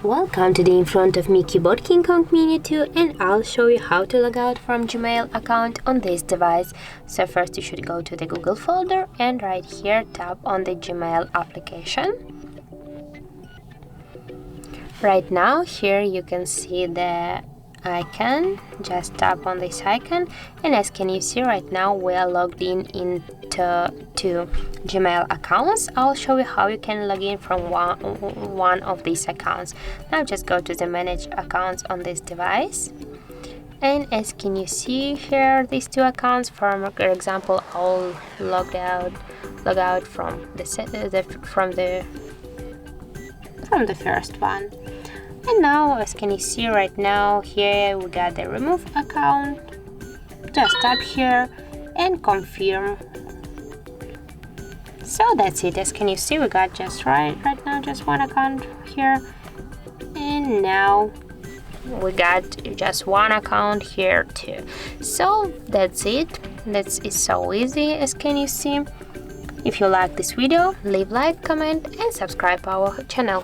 Welcome to the in front of me CUBOT King Kong Mini 2, and I'll show you how to log out from Gmail account on this device. So first you should go to the Google folder and right here tap on the Gmail application. Right now here you can see the icon. Just tap on this icon, and as can you see right now we are logged in into two Gmail accounts. I'll show you how you can log in from one of these accounts. Now just go to the manage accounts on this device, and as can you see here these two accounts, for example I'll log out from the first one. And now as can you see right now here we got the remove account. Just tap here and confirm. So that's it. As can you see we got just right now just one account here, and now we got just one account here too. So that's it. It's so easy, as can you see. If you like this video, leave like, comment and subscribe our channel.